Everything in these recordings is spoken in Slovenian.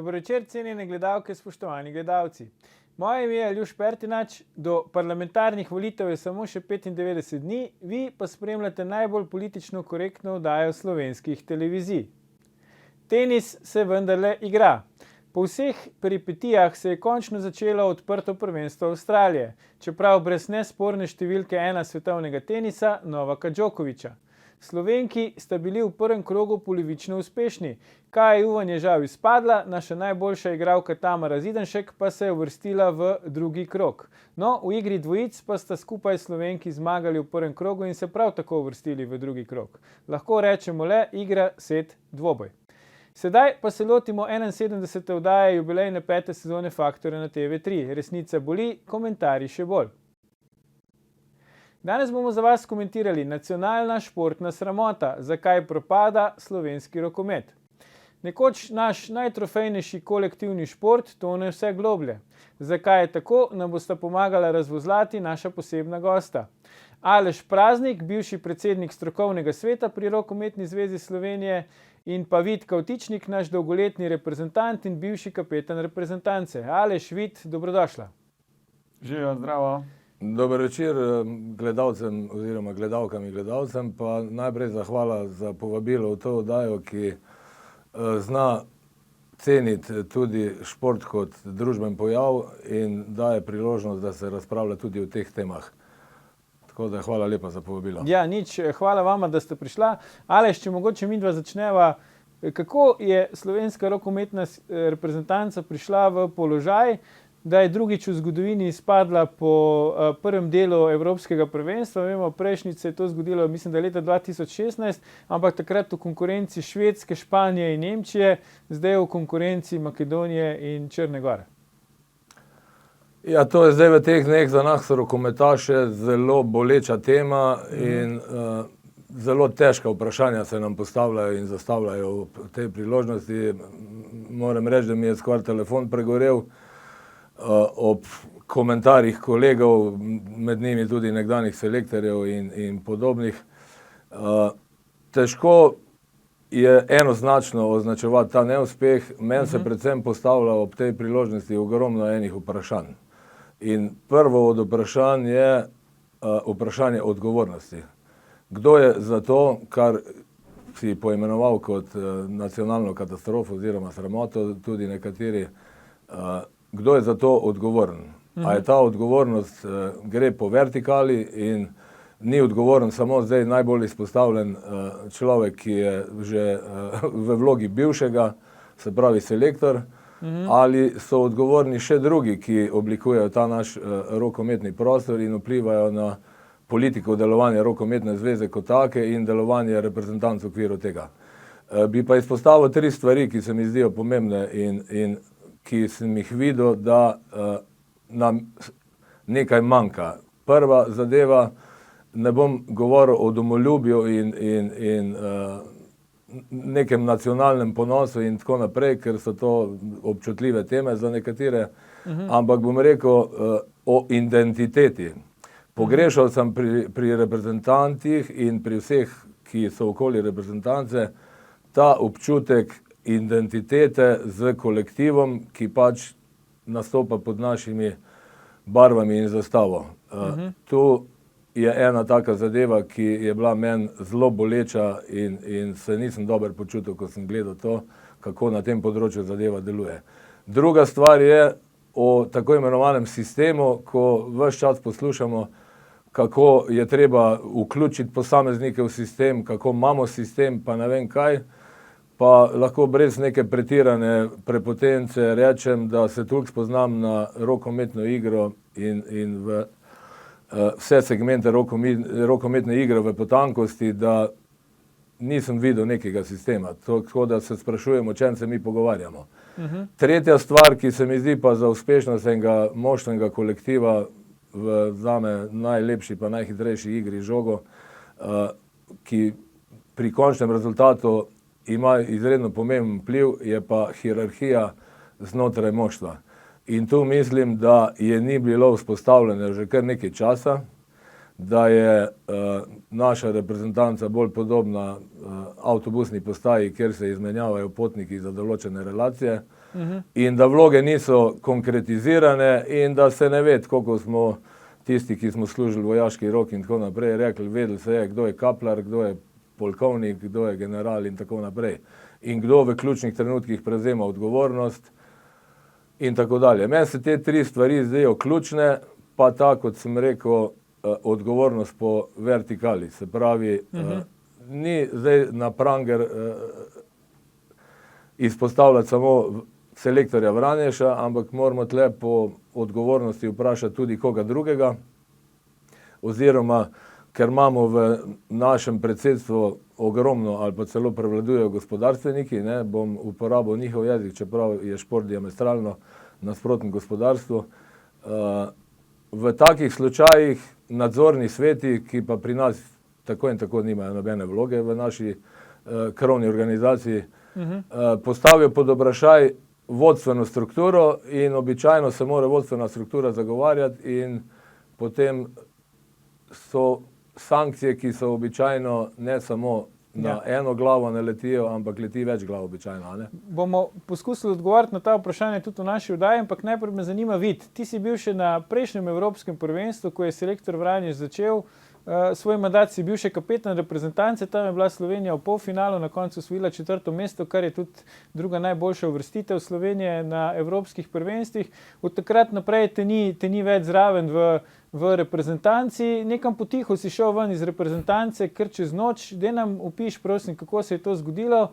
Dobro večer, cenjene gledalke, spoštovani gledalci. Moje ime je Aljuš Pertinač, do parlamentarnih volitev je samo še 95 dni, vi pa spremljate najbolj politično korektno oddajo slovenskih televizij. Tenis se vendarle igra. Po vseh peripetijah se je končno začelo odprto prvenstvo Avstralije, čeprav brez nesporne številke 1 svetovnega tenisa Novaka Djokovića. Slovenki sta bili v prvem krogu polovično uspešni. Kaja Juvan je žal izpadla, naša najboljša igralka Tamara Zidanšek pa se je uvrstila v drugi krog. No, v igri dvojic pa sta skupaj Slovenki zmagali v prvem krogu in se prav tako uvrstili v drugi krog. Lahko rečemo le igra, set, dvoboj. Sedaj pa se lotimo 71. oddaje jubilejne 5. sezone Faktorja na TV3. Resnica boli, komentarji še bolj. Danes bomo za vas komentirali nacionalna športna sramota, zakaj propada slovenski rokomet. Nekoč naš najtrofejnejši kolektivni šport tone vse globlje. Zakaj je tako, nam bosta pomagala razvozlati naša posebna gosta. Aleš Praznik, bivši predsednik strokovnega sveta pri Rokometni zvezi Slovenije, in pa Vid Kavtičnik, naš dolgoletni reprezentant in bivši kapetan reprezentance. Aleš, Vid, dobrodošla. Živijo, zdravo. Dober večer gledalcem oziroma gledalkam in gledalcem, pa najprej zahvala za povabilo v to oddajo, ki zna ceniti tudi šport kot družben pojav in daje priložnost, da se razpravlja tudi o teh temah. Tako da hvala lepa za povabilo. Ja, nič, hvala vama, da ste prišla. Aleš, če mogoče midva začneva, kako je slovenska rokometna reprezentanca prišla v položaj, da je drugič v zgodovini izpadla po prvem delu Evropskega prvenstva. Vemo, prejšnjič se je to zgodilo, mislim, da leta 2016, ampak takrat v konkurenci Švedske, Španije in Nemčije, zdaj v konkurenci Makedonije in Črne Gore. Ja, to je zdaj v teh dneh za nas rokometaše zelo boleča tema in zelo težka vprašanja se nam postavljajo in zastavljajo v tej priložnosti. Moram reči, da mi je skoraj telefon pregorel ob komentarjih kolegov, med njimi tudi nekdanjih selektorjev in podobnih. Težko je enoznačno označevati ta neuspeh, meni se predvsem postavlja ob tej priložnosti ogromno enih vprašanj. In prvo od vprašanj je vprašanje odgovornosti. Kdo je za to, kar si poimenoval kot nacionalno katastrofo oziroma sramoto, tudi nekateri, kdo je za to odgovoren? A je ta odgovornost gre po vertikali in ni odgovoren samo zdaj najbolj izpostavljen človek, ki je že v vlogi bivšega, se pravi selektor, ali so odgovorni še drugi, ki oblikujejo ta naš rokometni prostor in vplivajo na politiko delovanja Rokometne zveze kot take in delovanje reprezentanc v okviru tega. Bi pa izpostavil 3 stvari, ki se mi zdijo pomembne in ki sem jih videl, da nam nekaj manjka. Prva zadeva, ne bom govoril o domoljubju in nekem nacionalnem ponosu in tako naprej, ker so to občutljive teme za nekatere, ampak bom rekel o identiteti. Pogrešal sem pri reprezentantih in pri vseh, ki so okoli reprezentance, ta občutek identitete z kolektivom, ki pač nastopa pod našimi barvami in zastavo. Tu je ena taka zadeva, ki je bila meni zelo boleča in se nisem dobro počutil, ko sem gledal to, kako na tem področju zadeva deluje. Druga stvar je o tako imenovanem sistemu, ko ves čas poslušamo, kako je treba vključiti posameznike v sistem, kako imamo sistem, pa ne vem kaj, pa lahko brez neke pretirane prepotence rečem, da se toliko spoznam na rokometno igro in v vse segmente rokometne igre v potankosti, da nisem videl nekega sistema. Tako da se sprašujem, o čem se mi pogovarjamo. Tretja stvar, ki se mi zdi pa za uspešnost enega moštvenega kolektiva v zame najlepši pa najhitrejši igri žogo, ki pri končnem rezultatu ima izredno pomemben vpliv, je pa hierarhija znotraj moštva. In tu mislim, da je ni bilo vzpostavljeno že kar nekaj časa, da je naša reprezentanca bolj podobna avtobusni postaji, kjer se izmenjavajo potniki za določene relacije in da vloge niso konkretizirane in da se ne ve, koliko smo tisti, ki smo služili vojaški rok in tako naprej, rekli, vedeli se je, kdo je kaplar, kdo je polkovnik, kdo je general in tako naprej. In kdo v ključnih trenutkih prevzema odgovornost in tako dalje. Meni se te tri stvari zdijo ključne, pa tako, kot sem rekel, odgovornost po vertikali. Se pravi, ni zdaj na pranger izpostavljati samo selektorja Vranješa, ampak moramo tle po odgovornosti vprašati tudi koga drugega, oziroma ker imamo v našem predsedstvu ogromno ali pa celo prevladujejo gospodarstveniki, ne, bom uporabil njihov jezik, čeprav je šport diametralno nasproten gospodarstvu. V takih slučajih nadzorni sveti, ki pa pri nas tako in tako nimajo nobene vloge v naši krovni organizaciji, postavijo pod vprašaj vodstveno strukturo in običajno se mora vodstvena struktura zagovarjati in potem so sankcije, ki so običajno ne samo na eno glavo ne letijo, ampak leti več glav običajno. Ne? Bomo poskusili odgovoriti na ta vprašanje tudi v naši oddaji, ampak najprej me zanima vid. Ti si bil še na prejšnjem evropskem prvenstvu, ko je selektor Vranješ začel svoj mandat, si bil še kapetan reprezentance, tam je bila Slovenija v polfinalu, na koncu osvojila 4. mesto, kar je tudi druga najboljša uvrstitev Slovenije na evropskih prvenstvih. Od takrat naprej te ni več zraven v reprezentanci, nekam potiho si šel ven iz reprezentance, kar čez noč. Daj nam opiš, prosim, kako se je to zgodilo.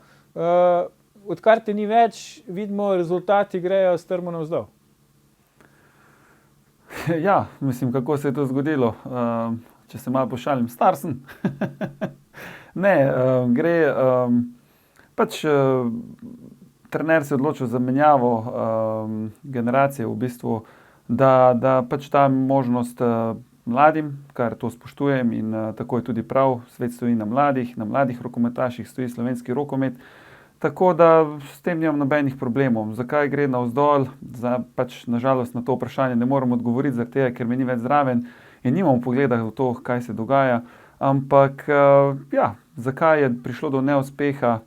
Odkar te ni več, vidimo, rezultati grejo strmo navzdol. Ja, mislim, kako se je to zgodilo. Če se malo pošalim, star sem. Ne, gre, pač trener se je odločil za menjavo generacije v bistvu, da pač ta možnost mladim, kar to spoštujem in tako je tudi prav, svet stoji na mladih rokometaših stoji slovenski rokomet, tako da s tem nimam nobenih problemov. Zakaj gre navzdol? Pač nažalost na to vprašanje ne morem odgovoriti, zaradi tega, ker me ni več zraven in nimam pogleda v to, kaj se dogaja. Ampak ja, zakaj je prišlo do neuspeha?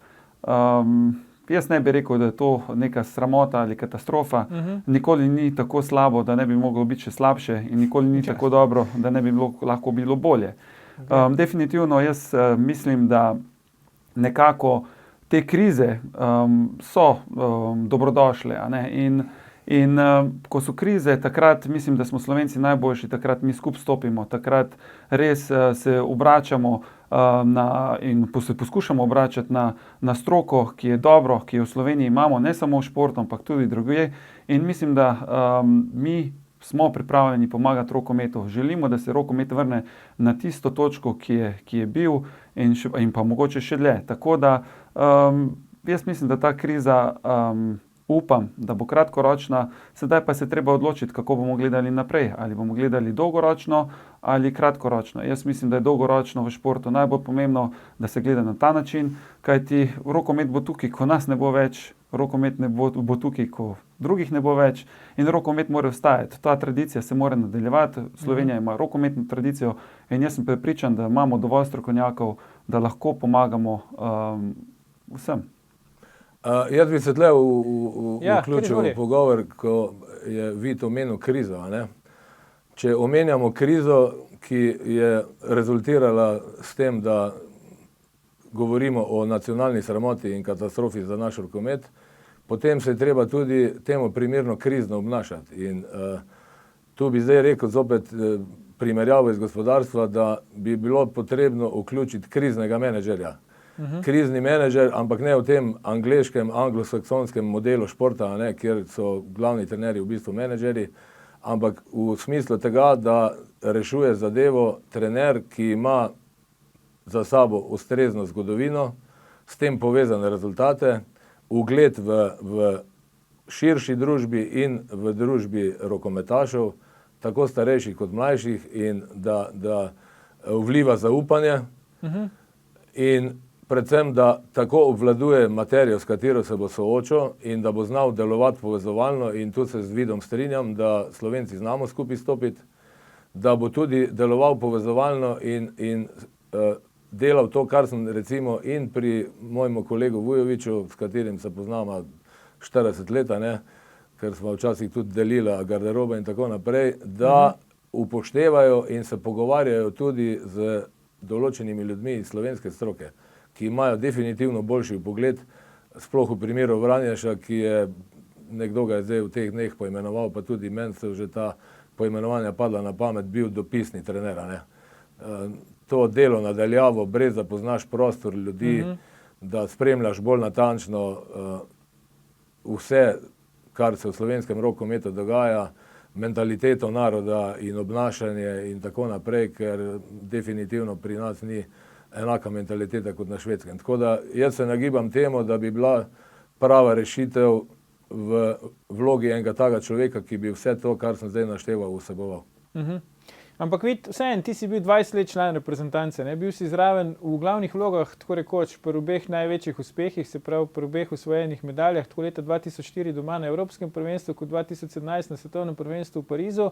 Jaz ne bi rekel, da je to neka sramota ali katastrofa. Nikoli ni tako slabo, da ne bi moglo biti še slabše in nikoli ni tako dobro, da ne bi lahko bilo bolje. Definitivno jaz mislim, da nekako te krize so dobrodošle, a ne? In ko so krize, takrat mislim, da smo Slovenci najboljši, takrat mi skupaj stopimo, takrat res se obračamo in se poskušamo obračati na stroko, ki je dobro, ki jo v Sloveniji imamo, ne samo v športu, ampak tudi drugje. In mislim, da mi smo pripravljeni pomagati rokometu. Želimo, da se rokomet vrne na tisto točko, ki je bil in pa mogoče še dlje. Tako da jaz mislim, da ta kriza upam, da bo kratkoročna, sedaj pa se treba odločiti, kako bomo gledali naprej. Ali bomo gledali dolgoročno ali kratkoročno. Jaz mislim, da je dolgoročno v športu najbolj pomembno, da se gleda na ta način, kajti rokomet bo tukaj, ko nas ne bo več, rokomet ne bo tukaj, ko drugih ne bo več in rokomet mora ostajati. Ta tradicija se mora nadaljevati. Slovenija ima rokometno tradicijo in jaz sem prepričan, da imamo dovolj strokovnjakov, da lahko pomagamo vsem. Jaz bi se tle vključil v pogovor, ko je Vid omenil krizo. Ne? Če omenjamo krizo, ki je rezultirala s tem, da govorimo o nacionalni sramoti in katastrofi za naš rokomet, potem se je treba tudi temu primerno krizno obnašati. In tu bi zdaj rekel zopet primerjavo iz gospodarstva, da bi bilo potrebno vključiti kriznega menedžerja. Krizni menedžer, ampak ne v tem angleškem, anglosaksonskem modelu športa, ne, kjer so glavni trenerji v bistvu menedžeri, ampak v smislu tega, da rešuje zadevo trener, ki ima za sabo ustrezno zgodovino, s tem povezane rezultate, ugled v širši družbi in v družbi rokometašev, tako starejših kot mlajših, in da vliva zaupanje in predvsem, da tako obvladuje materijo, s katero se bo soočil in da bo znal delovati povezovalno, in tu se z Vidom strinjam, da Slovenci znamo skupaj stopiti, da bo tudi deloval povezovalno in delal to, kar sem recimo in pri mojemu kolegu Vujoviću, s katerim se poznamo 40 leta, ne, ker smo včasih tudi delili garderobe in tako naprej, da upoštevajo in se pogovarjajo tudi z določenimi ljudmi iz slovenske stroke, ki imajo definitivno boljši vpogled, sploh v primeru Vranješa, ki je, nekdo ga je zdaj v teh dneh poimenoval, pa tudi meni so že ta poimenovanja padla na pamet, bil dopisni trener, ne. To delo nadaljavo, brez da poznaš prostor ljudi, da spremljaš bolj natančno vse, kar se v slovenskem rokometu dogaja, mentaliteto naroda in obnašanje in tako naprej, ker definitivno pri nas ni enaka mentaliteta kot na Švedskem. Tako da jaz se nagibam temu, da bi bila prava rešitev v vlogi enega takega človeka, ki bi vse to, kar sem zdaj našteval, vseboval. Ampak vseeno, ti si bil 20 let član reprezentance, ne? Bil si zraven v glavnih vlogah, tako rekoč, pri obeh največjih uspehih, se pravi pri obeh osvojenih medaljah, tako leta 2004 doma na Evropskem prvenstvu, kot 2017 na Svetovnem prvenstvu v Parizu.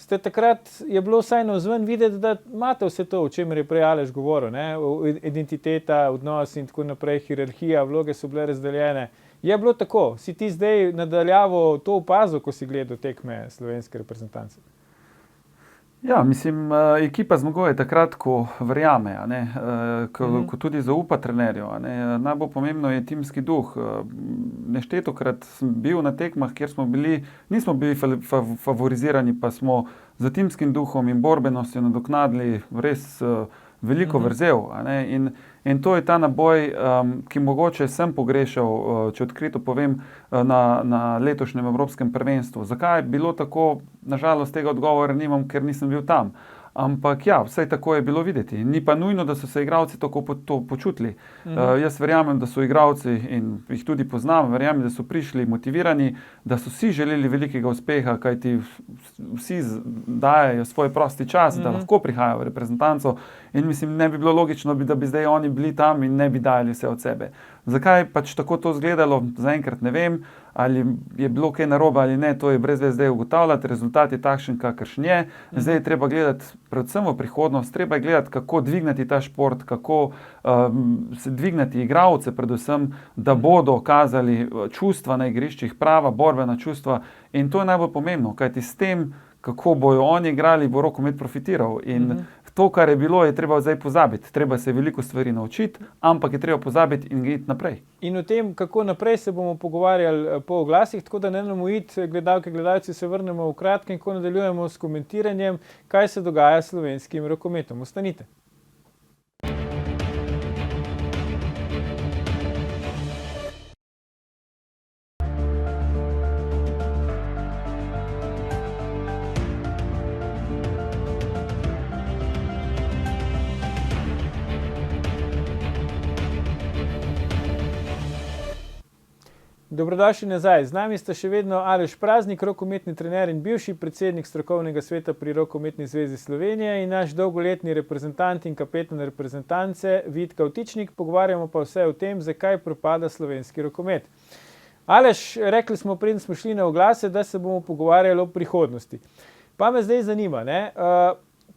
Takrat je bilo vsaj navzven videti, da imate vse to, o čemer je prej Aleš govoril, ne? Identiteta, odnos in tako naprej, hierarhija, vloge so bile razdeljene. Je bilo tako? Si ti zdaj nadaljavo to opazil, ko si gledal tekme slovenske reprezentance? Ja, mislim, ekipa zmaguje takrat, ko verjame, a ne, ko tudi zaupa trenerju, a ne. Najbolj pomembno je timski duh. Neštetokrat sem bil na tekmah, kjer nismo bili favorizirani, pa smo za timskim duhom in borbenostjo nadoknadili res veliko vrzel, a ne. In to je ta naboj, ki mogoče sem pogrešal, če odkrito povem, na letošnjem Evropskem prvenstvu. Zakaj je bilo tako? Nažalost tega odgovora nimam, ker nisem bil tam. Ampak ja, vsaj tako je bilo videti. Ni pa nujno, da so se igralci tako počutili. Jaz verjamem, da so igralci, in jih tudi poznam, verjamem, da so prišli motivirani, da so si želeli velikega uspeha, kajti vsi dajajo svoj prosti čas, da lahko prihajajo v reprezentanco. In mislim, ne bi bilo logično, da bi zdaj oni bili tam in ne bi dajali vse od sebe. Zakaj pač tako to izgledalo, zaenkrat ne vem, ali je bilo kaj narobe ali ne, to je brez veze zdaj ugotavljati, rezultat je takšen, kakršen je. Zdaj je treba gledati predvsem v prihodnost, treba je gledati, kako dvignati ta šport, kako se dvignati igralce predvsem, da bodo kazali čustva na igriščih, prava borbena čustva, in to je najbolj pomembno, kajti s tem, kako bojo oni igrali, bo rokomet profitiral. In to, kar je bilo, je treba zdaj pozabiti. Treba se veliko stvari naučiti, ampak je treba pozabiti in iti naprej. In o tem, kako naprej, se bomo pogovarjali po oglasih, tako da ne nam ujiti, gledalke, gledalci, se vrnemo v kratkem, ko nadaljujemo s komentiranjem, kaj se dogaja s slovenskim rokometom. Ostanite. Dobrodošli nazaj. Z nami sta še vedno Aleš Praznik, rokometni trener in bivši predsednik strokovnega sveta pri Rokometni zvezi Slovenije, in naš dolgoletni reprezentant in kapetan reprezentance Vid Kavtičnik. Pogovarjamo pa vse o tem, zakaj propada slovenski rokomet. Aleš, rekli smo, preden smo šli na oglase, da se bomo pogovarjali o prihodnosti. Pa me zdaj zanima, ne?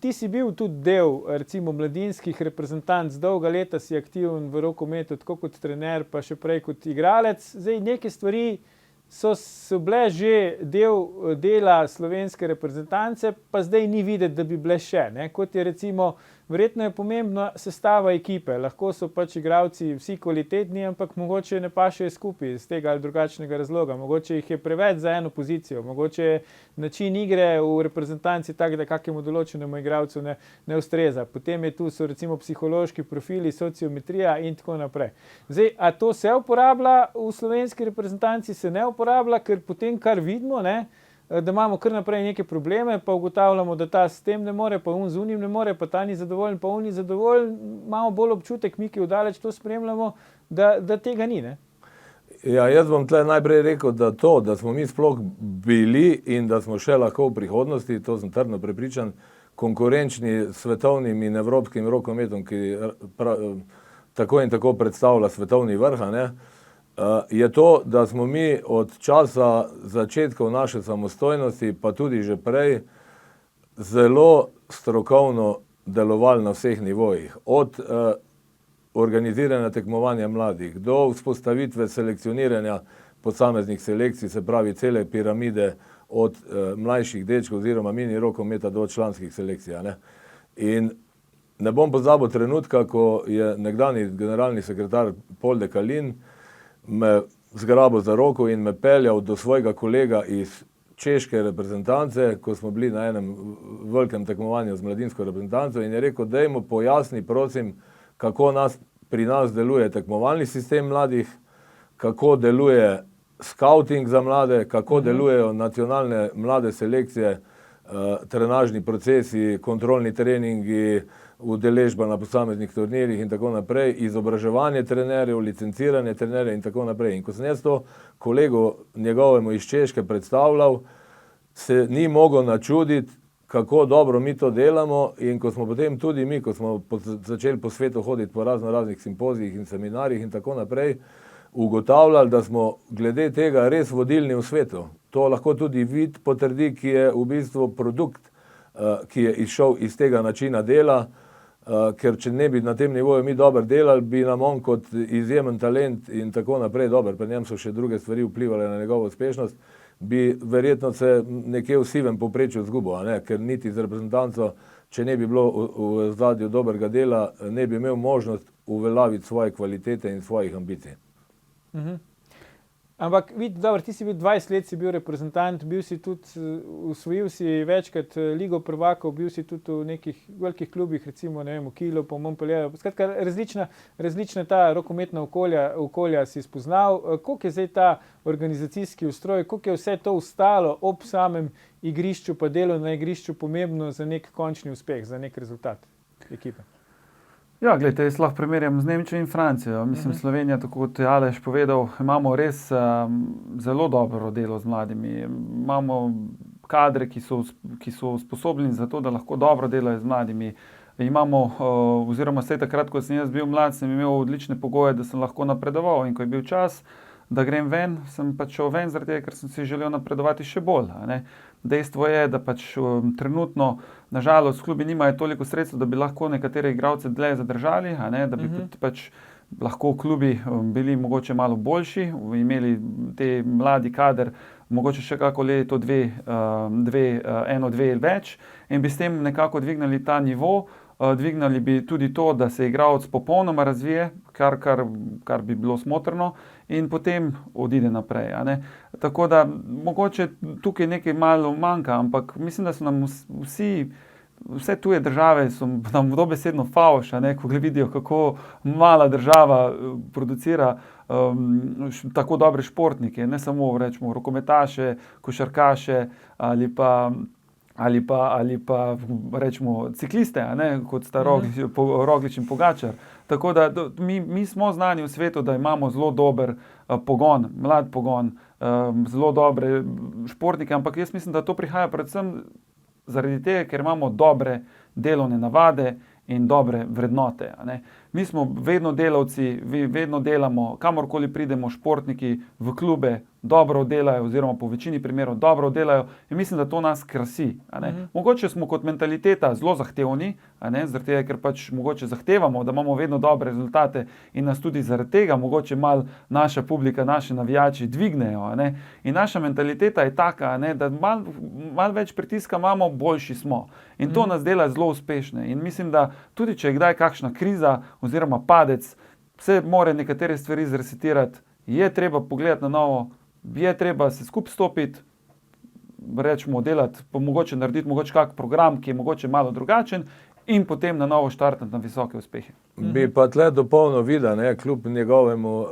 Ti si bil tudi del, recimo, mladinskih reprezentanc, dolga leta si aktiven v rokometu, tako kot trener, pa še prej kot igralec. Zdaj, neke stvari so bile že del dela slovenske reprezentance, pa zdaj ni videti, da bi bile še, ne? Kot je recimo, verjetno je pomembna sestava ekipe. Lahko so pač igralci vsi kvalitetni, ampak mogoče ne pašejo skupaj iz tega ali drugačnega razloga. Mogoče jih je preveč za eno pozicijo, mogoče način igre v reprezentanci tak, da kakemu določenemu igralcu ne ustreza. Potem so recimo psihološki profili, sociometrija in tako naprej. Zdaj, a to se uporablja v slovenski reprezentanci, se ne uporablja, ker potem, kar vidimo, ne, da imamo kar naprej neke probleme, pa ugotavljamo, da ta s tem ne more, pa z unim ne more, pa ta ni zadovoljen, pa on ni zadovoljen, imamo bolj občutek, mi, ki vdaleč to spremljamo, da tega ni, ne? Ja, jaz bom tle najprej rekel, da to, da smo mi sploh bili in da smo še lahko v prihodnosti, to sem trdno prepričan, konkurenčni svetovnim in evropskim rokometom, ki tako in tako predstavlja svetovni vrh, ne? Je to, da smo mi od časa začetkov naše samostojnosti, pa tudi že prej, zelo strokovno delovali na vseh nivojih. Od organiziranja tekmovanja mladih do vzpostavitve selekcioniranja posameznih selekcij, se pravi cele piramide od mlajših dečkov oziroma mini rokometa do članskih selekcij. Ne? In ne bom pozabil trenutka, ko je nekdani generalni sekretar Polde Kalin me zgrabil za roko in me peljal do svojega kolega iz češke reprezentance, ko smo bili na enem velikem tekmovanju z mladinsko reprezentanco, in je rekel, dajmo pojasni, prosim, kako pri nas deluje tekmovalni sistem mladih, kako deluje skauting za mlade, kako delujejo nacionalne mlade selekcije, trenažni procesi, kontrolni treningi, udeležba na posameznih turnirjih in tako naprej, izobraževanje trenerjev, licenciranje trenerjev in tako naprej. In ko sem jaz to kolegu njegovemu iz Češke predstavljal, se ni mogel načuditi, kako dobro mi to delamo, in ko smo potem tudi mi, ko smo začeli po svetu hoditi po raznih simpozijih in seminarjih in tako naprej, ugotavljali, da smo glede tega res vodilni v svetu. To lahko tudi Vid potrdi, ki je v bistvu produkt, ki je izšel iz tega načina dela, ker če ne bi na tem nivoju mi dobro delali, bi nam on kot izjemen talent in tako naprej, dober, pri njem so še druge stvari vplivale na njegovo uspešnost, bi verjetno se nekje v sivem povprečju izgubil, ker niti z reprezentanco, če ne bi bilo v ozadju dobrega dela, ne bi imel možnost uveljaviti svoje kvalitete in svojih ambicij. Ampak dobro, ti si bil 20 let, si bil reprezentant, bil si tudi, osvojil si večkrat Ligo prvakov, bil si tudi v nekih velikih klubih, recimo, ne vem, v Kielu, pa v Montpellieru. Skratka, različna ta rokometna okolja si spoznal. Koliko je zdaj ta organizacijski ustroj, koliko je vse to ostalo ob samem igrišču, pa delu na igrišču pomembno za nek končni uspeh, za nek rezultat ekipe? Ja, gledajte, jaz lahko primerjam z Nemčijo in Francijo. Mislim, Slovenija, tako kot je Aleš povedal, imamo res zelo dobro delo z mladimi. Imamo kadre, ki so usposobljeni za to, da lahko dobro delajo z mladimi. Imamo, oziroma vse takrat, ko sem jaz bil mlad, sem imel odlične pogoje, da sem lahko napredoval, in ko je bil čas, da grem ven, sem pač šel ven zaradi tega, ker sem si želel napredovati še bolj. Dejstvo je, da pač trenutno, nažalost, klubi nimajo toliko sredstev, da bi lahko nekatere igralce dlje zadržali, da bi pač lahko klubi bili mogoče malo boljši, imeli te mladi kader, mogoče še kako leto, eno, dve več, in bi s tem nekako dvignili ta nivo. Dvignali bi tudi to, da se igralec popolnoma razvije, kar bi bilo smotrno, in potem odide naprej. Tako da mogoče tukaj nekaj malo manjka, ampak mislim, da so nam vse tuje države so nam dobesedno favš, ko vidijo, kako mala država producira tako dobre športnike, ne samo rečemo rokometaše, košarkaše ali pa rečemo cikliste, kot sta Roglič in Pogačar. Tako da mi smo znani v svetu, da imamo zelo dober pogon, mlad pogon, zelo dobre športnike, ampak jaz mislim, da to prihaja predvsem zaradi tega, ker imamo dobre delovne navade in dobre vrednote. Mi smo vedno delavci, vedno delamo, kamorkoli pridemo, športniki v klube dobro delajo, oziroma po večini primerov dobro delajo, in mislim, da to nas krasi. Mogoče smo kot mentaliteta zelo zahtevni, zaradi tega, ker pač mogoče zahtevamo, da imamo vedno dobre rezultate, in nas tudi zaradi tega mogoče malo naša publika, naši navijači dvignejo. In naša mentaliteta je taka, da malo več pritiska imamo, boljši smo. In to nas dela zelo uspešne. In mislim, da tudi če je kdaj kakšna kriza oziroma padec, se more nekatere stvari zresetirati, je treba pogledati na novo, je treba se skupaj stopiti, rečemo delati, pa mogoče narediti mogoče kak program, ki je mogoče malo drugačen, in potem na novo štartati na visoke uspehe. Bi pa tle dopolnil Vida, kljub njegovemu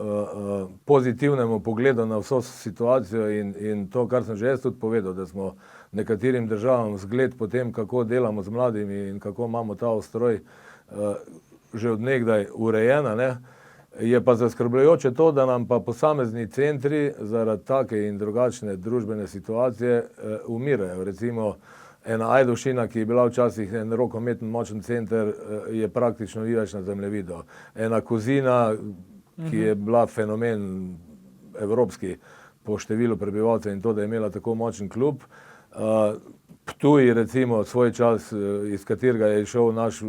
pozitivnemu pogledu na vso situacijo in to, kar sem že jaz tudi povedal, da smo nekaterim državam zgled po tem, kako delamo z mladimi in kako imamo ta ustroj že od nekdaj urejena, je pa zaskrbljujoče to, da nam pa posamezni centri zaradi take in drugačne družbene situacije umirajo. Recimo ena Ajdovščina, ki je bila včasih en rokometen močen center, je praktično ni več na zemljevidu. Ena Kozina, ki je bila fenomen evropski po številu prebivalcev in to, da je imela tako močen klub, Ptuj, recimo, svoj čas, iz katerega je šel naš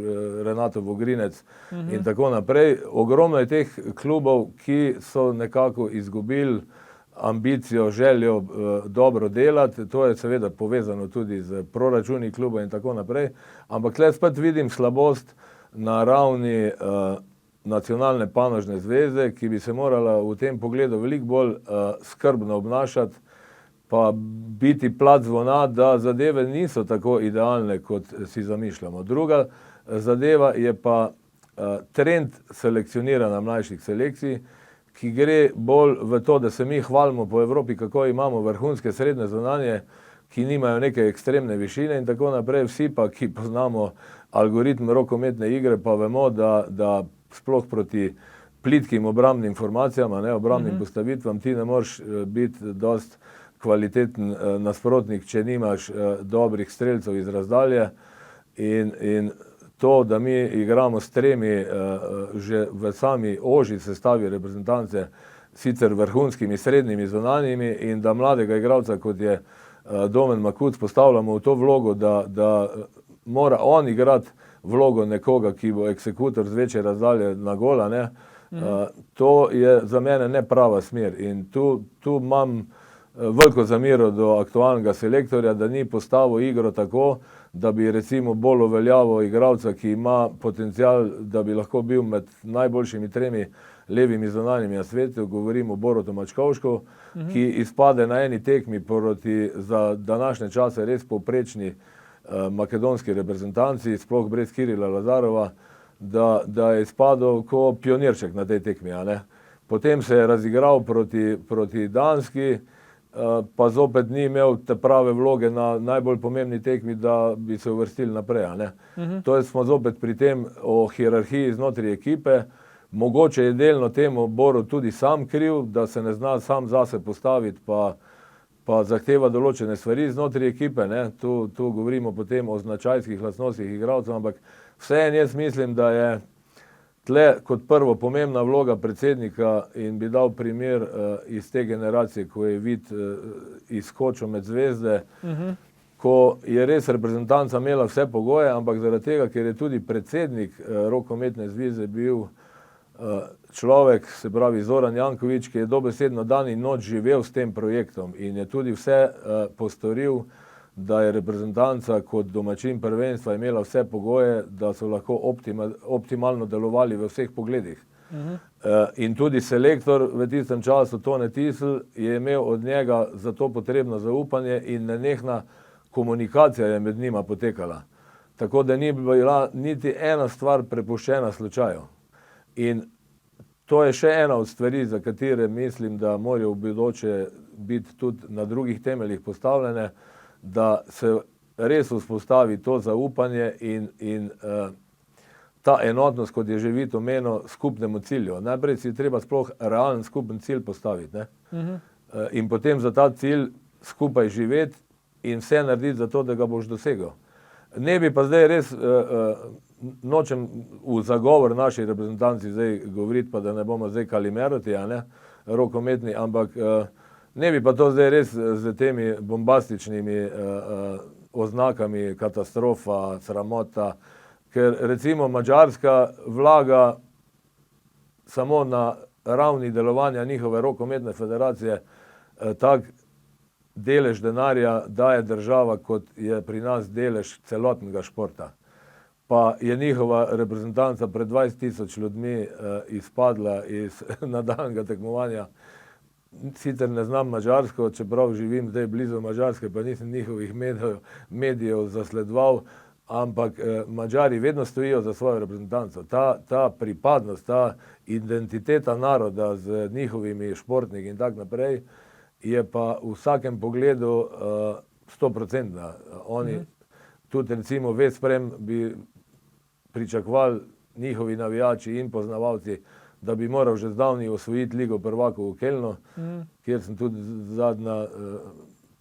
Renato Vogrinec in tako naprej. Ogromno je teh klubov, ki so nekako izgubili ambicijo, željo dobro delati. To je seveda povezano tudi z proračuni kluba in tako naprej. Ampak tle spet vidim slabost na ravni Nacionalne panožne zveze, ki bi se morala v tem pogledu veliko bolj skrbno obnašati, pa biti plat zvona, da zadeve niso tako idealne, kot si zamišljamo. Druga zadeva je pa trend selekcioniranja mlajših selekcij, ki gre bolj v to, da se mi hvalimo po Evropi, kako imamo vrhunske srednje zunanje, ki nimajo neke ekstremne višine in tako naprej. Vsi pa, ki poznamo algoritm rokometne igre, pa vemo, da sploh proti plitkim obrambnim formacijam, obrambnim postavitvam, ti ne moreš biti dosti kvaliteten nasprotnik, če nimaš dobrih strelcev iz razdalje. In to, da mi igramo s tremi že v sami ožji sestavi reprezentance, sicer vrhunskimi srednjimi zunanjimi, in da mladega igralca, kot je Domen Makuc, postavljamo v to vlogo, da mora on igrati vlogo nekoga, ki bo eksekutor z večje razdalje na gola, ne. To je za mene neprava smer in tu imam veliko zamero do aktualnega selektorja, da ni postavil igro tako, da bi recimo bolj uveljavil igralca, ki ima potencial, da bi lahko bil med najboljšimi tremi levimi zunanjimi na svetu. Govorim o Borutu Mačkovšku, ki izpade na eni tekmi proti za današnje čase res povprečni makedonski reprezentanci, sploh brez Kirila Lazarova, da je izpadel kot pionirček na tej tekmi, a ne. Potem se je razigral proti Danski, pa zopet ni imel te prave vloge na najbolj pomembni tekmi, da bi se uvrstili naprej, a ne. To je, smo zopet pri tem o hierarhiji znotraj ekipe. Mogoče je delno temu Borut tudi sam kriv, da se ne zna sam zase postaviti, pa zahteva določene stvari znotraj ekipe, ne. Tu govorimo potem o značajskih lastnostih igralcev, ampak vseeno jaz mislim, da je tle kot prvo pomembna vloga predsednika in bi dal primer iz te generacije, ko je Vid izskočil med zvezde, ko je res reprezentanca imela vse pogoje, ampak zaradi tega, ker je tudi predsednik rokometne zveze bil človek, se pravi Zoran Janković, ki je dobesedno dan in noč živel s tem projektom in je tudi vse postoril, da je reprezentanca kot domačin prvenstva imela vse pogoje, da so lahko optimalno delovali v vseh pogledih. In tudi selektor v tistem času, Tone Tisl, je imel od njega za to potrebno zaupanje in nenehna komunikacija je med njima potekala. Tako da ni bila niti ena stvar prepuščena slučaju. In to je še ena od stvari, za katere mislim, da morajo v bodoče biti tudi na drugih temeljih postavljene, da se res vzpostavi to zaupanje in ta enotnost, kot je že Vid omenil, skupnemu cilju. Najprej si treba sploh realen skupen cilj postaviti, ne? In potem za ta cilj skupaj živeti in vse narediti za to, da ga boš dosegel. Ne bi pa zdaj res, nočem v zagovor naši reprezentanci zdaj govoriti, pa da ne bomo zdaj kalimeroti, a ne, rokometni, ampak ne bi pa to zdaj res z temi bombastičnimi oznakami katastrofa, sramota, ker recimo Madžarska vlaga samo na ravni delovanja njihove rokometne federacije tak delež denarja daje država, kot je pri nas delež celotnega športa. Pa je njihova reprezentanca pred 20.000 ljudmi izpadla iz nadaljnjega tekmovanja. Sicer ne znam madžarsko, čeprav živim zdaj blizu Madžarske, pa nisem njihovih medijev zasledoval, ampak Madžari vedno stojijo za svojo reprezentanco. Ta pripadnost, ta identiteta naroda z njihovimi športniki in tako naprej je pa v vsakem pogledu 100%. Oni tudi recimo Veszprém bi pričakovali njihovi navijači in poznavalci, da bi moral že zdavnaj osvojiti Ligo prvakov v Kölnu, kjer sem tudi zadnja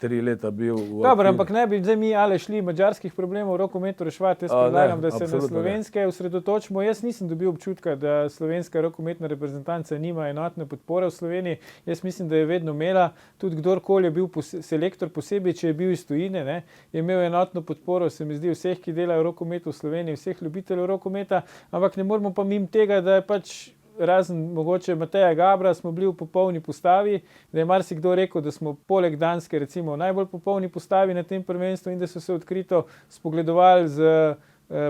3 leta bil v Dobro, aktivi. ampak ne bi zdaj mi ali šli mađarskih problemov v rokometu reševati. Jaz predlagam, da se na absolutno ne. slovenske osredotočimo. Jaz nisem dobil občutka, da slovenska rokometna reprezentanca nima enotne podpore v Sloveniji. Jaz mislim, da je vedno imela, tudi kdorkoli je bil selektor posebej, če je bil iz tujine, ne, je imel enotno podporo, se mi zdi, vseh, ki delajo v rokometu v Sloveniji, vseh ljubiteljev rokometa, ampak ne moramo pa mimo tega, da je pač razen mogoče Mateja Gabra smo bili v popolni postavi, da je marsikdo rekel, da smo poleg Danske recimo v najbolj popolni postavi na tem prvenstvu in da so se odkrito spogledovali z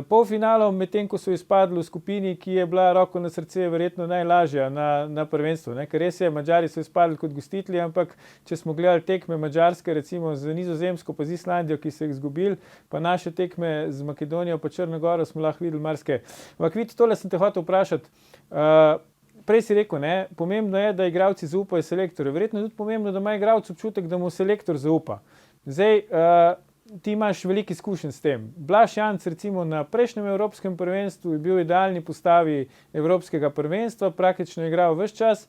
polfinalom, medtem ko so izpadli v skupini, ki je bila roko na srce verjetno najlažja na prvenstvu. Ne? Ker res je, Madžari so izpadli kot gostitelji, ampak če smo gledali tekme Madžarske recimo z Nizozemsko pa z Islandijo, ki so jih izgubili, pa naše tekme z Makedonijo pa Črno Goro smo lahko videli marsikaj. Ampak vidite, tole sem te hotel vprašati. Prej si rekel, ne, pomembno je, da igralci zaupajo selektorju. Verjetno je tudi pomembno, da ima igralec občutek, da mu selektor zaupa. Zdaj, ti imaš veliko izkušenj s tem. Blaž Janc recimo na prejšnjem evropskem prvenstvu je bil v idealni postavi evropskega prvenstva, praktično je igral ves čas.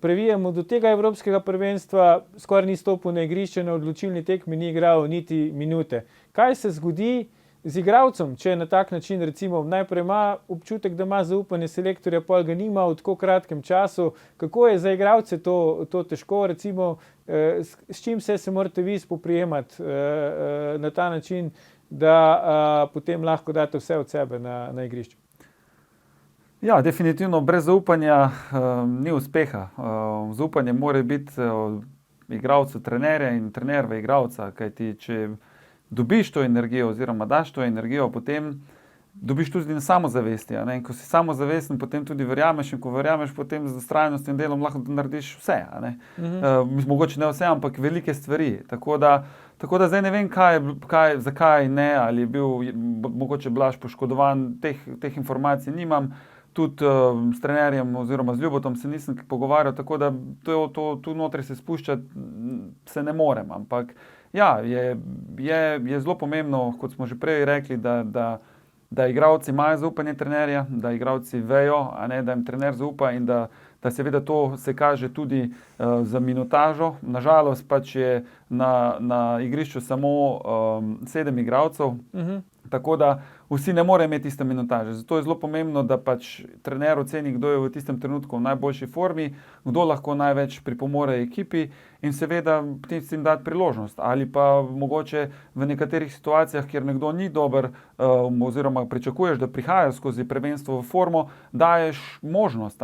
Previjamo do tega evropskega prvenstva, skoraj ni stopil na igrišče, na odločilni tekmi ni igral niti minute. Kaj se zgodi z igralcem, če na tak način recimo najprej ima občutek, da ima zaupanje selektorja, pol ga nima v tako kratkem času? Kako je za igralce to težko, recimo, s čim se morate vi spoprijemati na ta način, da potem lahko date vse od sebe na igrišču? Ja, definitivno brez zaupanja ni uspeha. Zaupanje mora biti igralcu trenerja in trener v igralca, kajti če dobiš to energijo oziroma daš to energijo, potem dobiš tudi samozavesti. In ko si samozavesten, potem tudi verjameš in ko verjameš, potem z vztrajnostnim delom lahko narediš vse. Mogoče ne vse, ampak velike stvari. Tako da zdaj ne vem, zakaj ne, ali je bil mogoče Blaž poškodovan, teh informacij nimam. Tudi s trenerjem oziroma z Ljubotom se nisem pogovarjal, tako da tu notri se spuščati se ne morem. Ampak ja, je zelo pomembno, kot smo že prej rekli, da igralci imajo zaupanje trenerja, da igralci vejo, da jim trener zaupa in da seveda to se kaže tudi za minutažo. Nažalost pač je na igrišču samo 7 igralcev, tako da vsi ne morejo imeti iste minutaže. Zato je zelo pomembno, da pač trener oceni, kdo je v tistem trenutku v najboljši formi, kdo lahko največ pripomore ekipi in seveda potem si jim dati priložnost. Ali pa mogoče v nekaterih situacijah, kjer nekdo ni dober oziroma pričakuješ, da prihaja skozi prvenstvo v formo, daješ možnost,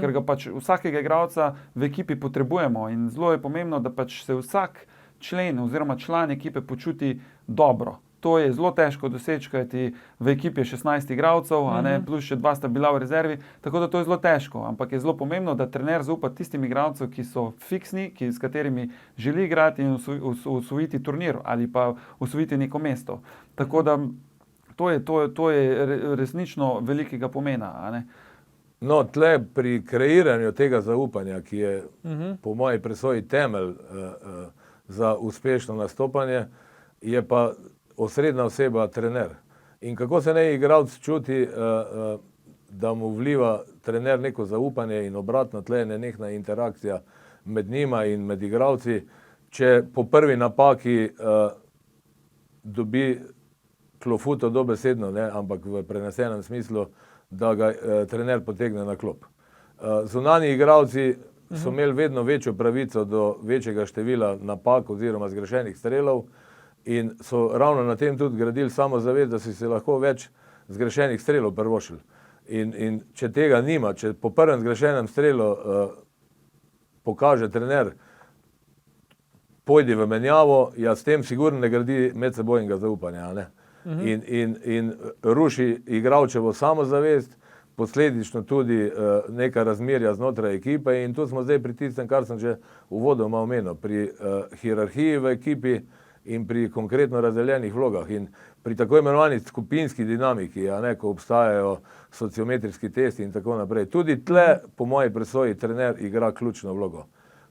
ker ga pač vsakega igralca v ekipi potrebujemo in zelo je pomembno, da pač se vsak člen oziroma član ekipe počuti dobro. To je zelo težko doseči, kajti v ekipi je 16 igralcev, plus še 2 sta bila v rezervi, tako da to je zelo težko. Ampak je zelo pomembno, da trener zaupa tistim igralcem, ki so fiksni, s katerimi želi igrati in osvojiti turnir ali pa osvojiti neko mesto. Tako da to je resnično velikega pomena. No, tle pri kreiranju tega zaupanja, ki je po moji presoji temelj za uspešno nastopanje, je pa osrednja oseba trener. In kako se naj igralec čuti, da mu vliva trener neko zaupanje in obratno, tle je nenehna interakcija med njima in med igralci, če po prvi napaki dobi klofuto dobesedno, ampak v prenesenem smislu, da ga trener potegne na klop. Zunanji igralci so imeli vedno večjo pravico do večjega števila napak oziroma zgrešenih strelov, in so ravno na tem tudi gradili samozavest, da si se lahko več zgrešenih strelov privoščili. In če tega nima, če po prvem zgrešenem strelu pokaže trener, pojdi v menjavo, ja s tem sigurno ne gradi medsebojnega zaupanja. In ruši igralčevo samozavest, posledično tudi neka razmerja znotraj ekipe in tu smo zdaj pri tistem, kar sem že uvodoma omenil, pri hierarhiji v ekipi in pri konkretno razdeljenih vlogah in pri tako imenovani skupinski dinamiki, ko obstajajo sociometrijski testi in tako naprej. Tudi tle, po moji presoji, trener igra ključno vlogo.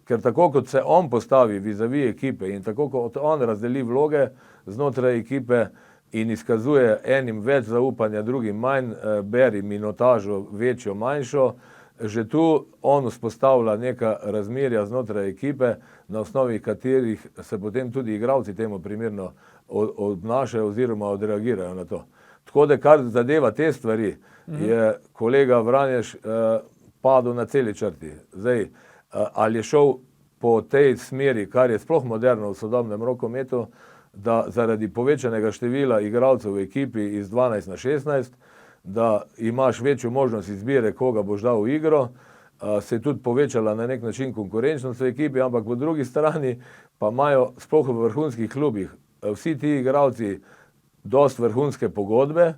Ker tako kot se on postavi vizavi ekipe in tako kot on razdeli vloge znotraj ekipe in izkazuje enim več zaupanja, drugim manj, beri minutažo večjo, manjšo, že tu on vzpostavlja neka razmerja znotraj ekipe, na osnovi katerih se potem tudi igralci temu primerno obnašajo oziroma odreagirajo na to. Tako da, kar zadeva te stvari, je kolega Vranješ padel na celi črti. Zdaj, ali je šel po tej smeri, kar je sploh moderno v sodobnem rokometu, da zaradi povečanega števila igralcev v ekipi iz 12 na 16, da imaš večjo možnost izbire, koga boš dal v igro, se je tudi povečala na nek način konkurenčnost v ekipi, ampak po drugi strani pa imajo sploh v vrhunskih klubih vsi ti igralci dost vrhunske pogodbe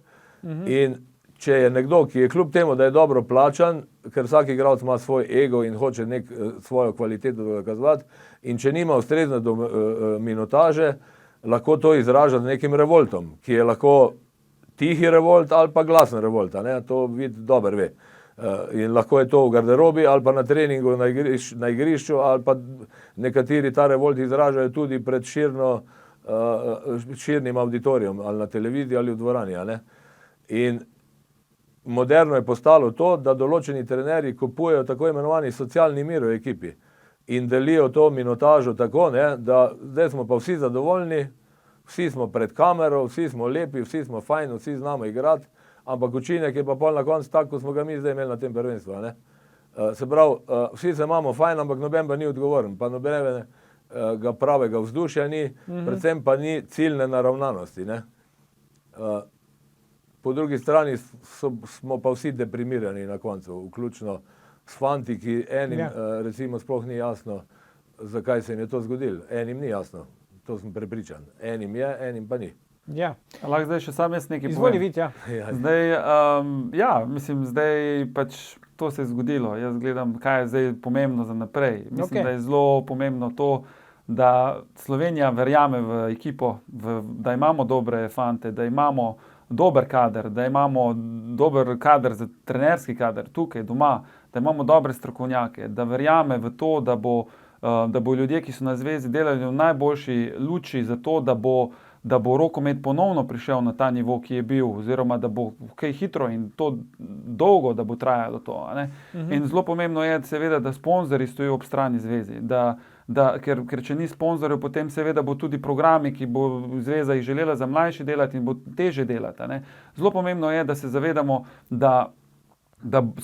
in če je nekdo, ki je kljub temu, da je dobro plačan, ker vsak igralec ima svoj ego in hoče svojo kvaliteto dokazovati, in če nima ustrezne minutaže, lahko to izraža z nekim revoltom, ki je lahko tihi revolt ali pa glasen revolt, to vid dobro ve. In lahko je to v garderobi ali pa na treningu na igrišču, ali pa nekateri ta revolt izražajo tudi pred širnim auditorijem, ali na televiziji ali v dvorani. In moderno je postalo to, da določeni trenerji kupujejo tako imenovani socialni mir v ekipi in delijo to minutažo tako, da zdaj smo pa vsi zadovoljni, vsi smo pred kamero, vsi smo lepi, vsi smo fajn, vsi znamo igrati, ampak učinek je pa pol na koncu tak, kot smo ga mi zdaj imeli na tem prvenstvu. Se pravi, vsi se imamo fajn, ampak noben pa ni odgovoren, pa nobenega pravega vzdušja ni, predvsem pa ni ciljne naravnanosti. Po drugi strani smo pa vsi deprimirani na koncu, vključno s fanti, ki enim recimo sploh ni jasno, zakaj se jim je to zgodilo. Enim ni jasno, to sem prepričan. Enim je, enim pa ni. Ja. Lahko zdaj še sam jaz nekaj povem. Izvoli, Vid, ja. Zdaj, mislim, zdaj pač to se je zgodilo. Jaz gledam, kaj je zdaj pomembno za naprej. Mislim, da je zelo pomembno to, da Slovenija verjame v ekipo, da imamo dobre fante, da imamo dober kader, da imamo dober kader za trenerski kader tukaj doma, da imamo dobre strokovnjake, da verjame v to, da bo ljudje, ki so na zvezi, delali v najboljši luči za to, da bo rokomet ponovno prišel na ta nivo, ki je bil, oziroma da bo kaj hitro in to dolgo, da bo trajalo to. In zelo pomembno je seveda, da sponzorji stojijo ob strani zvezi, ker če ni sponzorjev, potem seveda bo tudi programi, ki bo zveza jih želela za mlajši delati in bo teže delati. Zelo pomembno je, da se zavedamo, da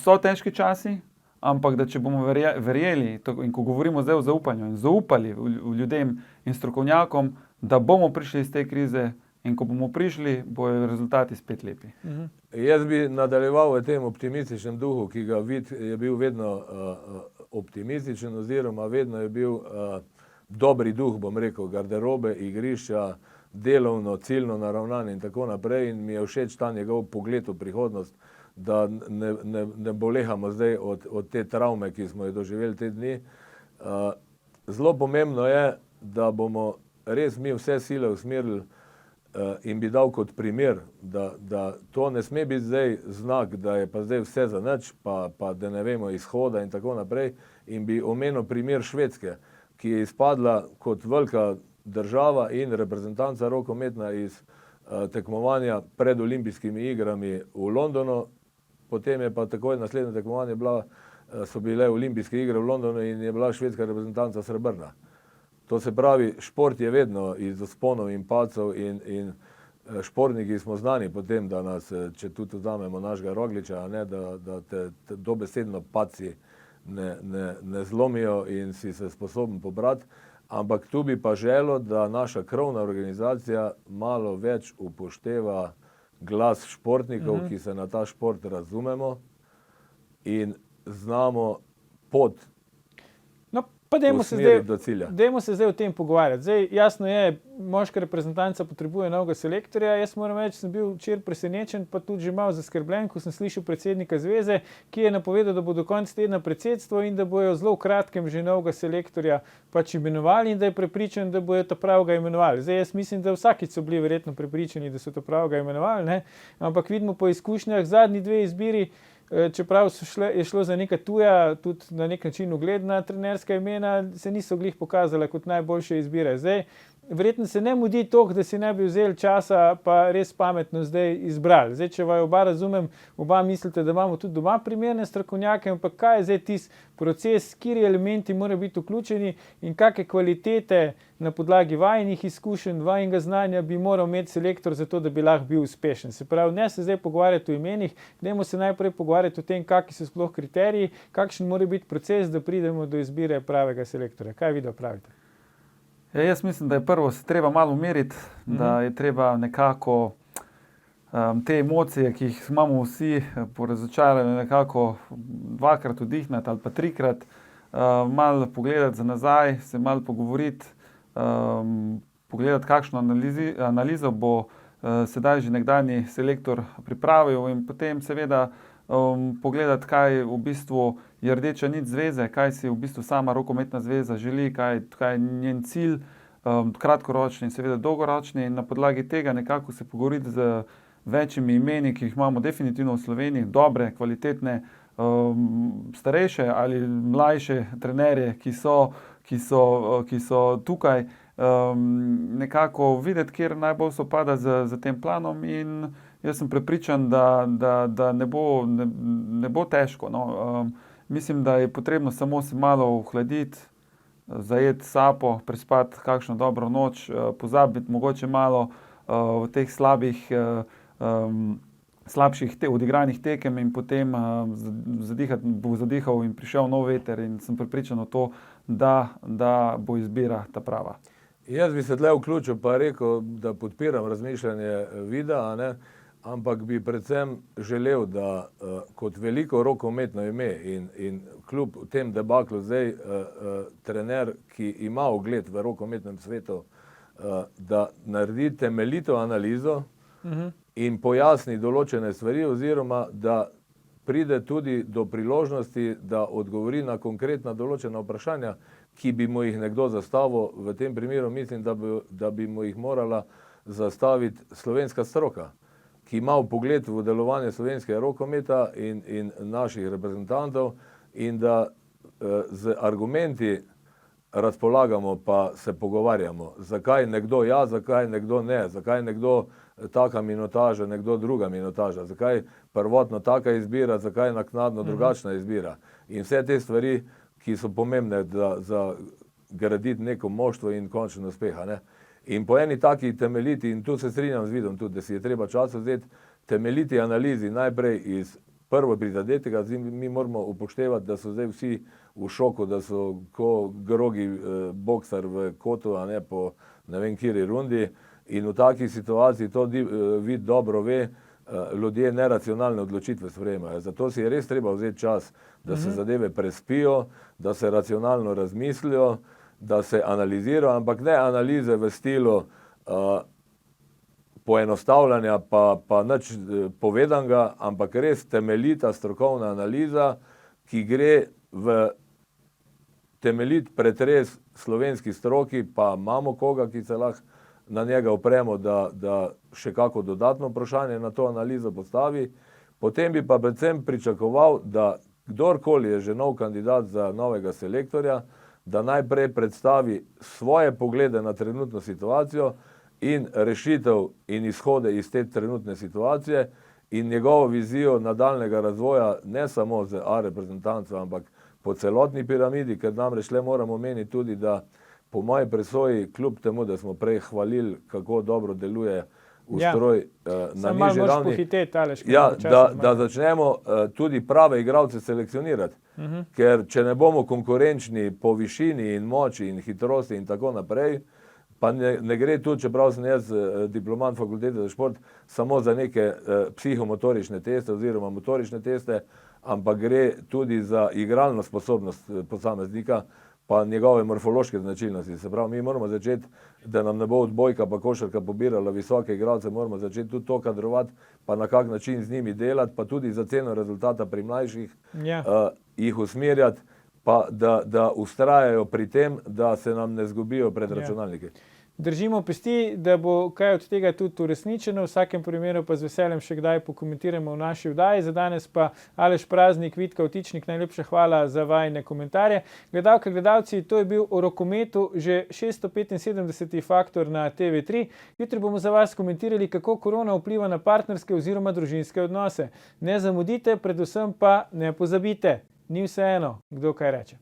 so težki časi, ampak da če bomo verjeli, in ko govorimo zdaj o zaupanju, in zaupali v ljudem in strokovnjakom, da bomo prišli iz te krize, in ko bomo prišli, bojo rezultati spet lepi. Jaz bi nadaljeval v tem optimističnem duhu, ki ga je bil vedno optimističen, oziroma vedno je bil dobri duh, bom rekel, garderobe, igrišča, delovno, ciljno naravnan in tako naprej, in mi je všeč ta njegov pogled v prihodnost, da ne bolehamo zdaj od te travme, ki smo jo doživeli te dni. Zelo pomembno je, da bomo res mi vse sile usmerili in bi dal kot primer, da to ne sme biti zdaj znak, da je pa zdaj vse za nič, pa da ne vemo izhoda in tako naprej, in bi omenil primer Švedske, ki je izpadla kot velika država in reprezentanca rokometna iz tekmovanja pred olimpijskimi igrami v Londonu, potem je pa takoj naslednje tekmovanje so bile olimpijske igre v Londonu in je bila švedska reprezentanca srebrna. To se pravi, šport je vedno iz vzponov in padcev in športniki smo znani potem, da nas, če tudi vzamemo našega Rogliča, da te dobesedno padci ne zlomijo in si se sposoben pobrati, ampak tu bi pa želel, da naša krovna organizacija malo več upošteva glas športnikov, ki se na ta šport razumemo in znamo pot Pa dajmo do cilja. se zdaj o tem pogovarjati. Zdaj, jasno je, moška reprezentanca potrebuje novega selektorja. Jaz moram reči, sem bil včeraj presenečen, pa tudi že malo zaskrbljen, ko sem slišal predsednika zveze, ki je napovedal, da bo do konca tedna predsedstvo in da bojo zelo v kratkem že novega selektorja pač imenovali in da je prepričan, da bojo ta pravega imenovali. Zdaj, jaz mislim, da vsakič so bili verjetno prepričani, da so ta pravega imenovali, ampak vidimo po izkušnjah zadnji dve izbiri, čeprav je šlo za neka tuja, tudi na nek način ugledna trenerska imena, se niso glih pokazala kot najboljše izbire. Zdaj, verjetno se ne mudi toliko, da si ne bi vzeli časa, pa res pametno zdaj izbrali. Zdaj, če vaju oba razumem, oba mislite, da imamo tudi doma primerne strokovnjake, ampak kaj je zdaj tisti proces, kateri elementi morajo biti vključeni in kakšne kvalitete na podlagi vajinih izkušenj, vajinega znanja bi moral imeti selektor za to, da bi lahko bil uspešen. Se pravi, ne se zdaj pogovarjati o imenih, dajmo se najprej pogovarjati o tem, kakšni so sploh kriteriji, kakšen mora biti proces, da pridemo do izbire pravega selektorja. Kaj vi da pravite? Ja, jaz mislim, da je prvo se treba malo umiriti, da je treba nekako te emocije, ki jih imamo vsi po razočaranju, nekako dvakrat vdihniti ali pa trikrat, malo pogledati za nazaj, se malo pogovoriti, pogledati, kakšno analizo bo sedaj že nekdanji selektor pripravil in potem seveda pogledati, kaj v bistvu je rdeča nit zveze, kaj si v bistvu sama rokometna zveza želi, kaj je njen cilj, kratkoročni in seveda dolgoročni, in na podlagi tega nekako se pogovoriti z večjimi imeni, ki jih imamo definitivno v Sloveniji, dobre, kvalitetne, starejše ali mlajše trenerje, ki so tukaj, nekako videti, kjer najbolj sovpada z tem planom, in jaz sem prepričan, da ne bo težko, no. Mislim, da je potrebno samo se malo ohladiti, zajeti sapo, prespati kakšno dobro noč, pozabiti mogoče malo v teh slabših odigranih tekem in potem bo zadihal in prišel nov veter, in sem prepričan v to, da bo izbira ta prava. Jaz bi se tle vključil pa rekel, da podpiram razmišljanje Vida, ampak bi predvsem želel, da kot veliko rokometno ime in kljub tem debaklu zdaj trener, ki ima ugled v rokometnem svetu, da naredi temeljito analizo in pojasni določene stvari, oziroma da pride tudi do priložnosti, da odgovori na konkretna določena vprašanja, ki bi mu jih nekdo zastavil. V tem primeru mislim, da bi mu jih morala zastaviti slovenska stroka, ki ima vpogled v delovanje slovenskega rokometa in naših reprezentantov, in da z argumenti razpolagamo pa se pogovarjamo, zakaj nekdo ja, zakaj nekdo ne, zakaj nekdo taka minutaža, nekdo druga minutaža, zakaj prvotno taka izbira, zakaj naknadno drugačna izbira. In vse te stvari, ki so pomembne za graditi neko moštvo in končen uspeh. In po eni taki temeljiti, in tu se strinjam z Vidom tudi, da si je treba čas vzeti, temeljiti analizi najprej iz prvo prizadetega, mi moramo upoštevati, da so zdaj vsi v šoku, da so ko grogi boksar v kotu, po ne vem kateri rundi, in v takih situaciji, to Vid dobro ve, ljudje neracionalne odločitve sprejemajo. Zato si je res treba vzeti čas, da se zadeve prespijo, da se racionalno razmislijo, da se analizirajo, ampak ne analize v stilu poenostavljanja pa nič povedanega, ampak res temeljita strokovna analiza, ki gre v temeljit pretres slovenski stroki, pa imamo koga, ki se lahko na njega opremo, da še kako dodatno vprašanje na to analizo postavi. Potem bi pa predvsem pričakoval, da kdorkoli je že nov kandidat za novega selektorja, da najprej predstavi svoje poglede na trenutno situacijo in rešitev in izhode iz te trenutne situacije in njegovo vizijo nadaljnega razvoja, ne samo z A reprezentanco, ampak po celotni piramidi, ker namreč le moramo omeniti tudi, da po moji presoji, kljub temu, da smo prej hvalili, kako dobro deluje ustroj na nižji ravni, da začnemo tudi prave igralce selekcionirati. Ker če ne bomo konkurenčni po višini in moči in hitrosti in tako naprej, pa ne gre tu, čeprav sem jaz diplomant fakultete za šport, samo za neke psihomotorične teste oziroma motorične teste, ampak gre tudi za igralno sposobnost posameznika, pa njegove morfološke značilnosti. Se pravi, mi moramo začeti, da nam ne bo odbojka pa košarka pobirala visoke igralce, moramo začeti tudi to kadrovati, pa na kak način z njimi delati, pa tudi za ceno rezultata pri mlajših jih usmerjati, pa da ustrajajo pri tem, da se nam ne zgubijo pred računalniki. Držimo pesti, da bo kaj od tega tudi uresničeno, v vsakem primeru pa z veseljem še kdaj pokomentiramo v naši vdaji. Za danes pa Aleš Praznik, Vid Kavtičnik, najlepša hvala za vajine komentarje. Gledalke, gledalci, to je bil o rokometu že 675. Faktor na TV3. Jutri bomo za vas komentirali, kako korona vpliva na partnerske oziroma družinske odnose. Ne zamudite, predvsem pa ne pozabite. Ni vseeno, kdo kaj reče.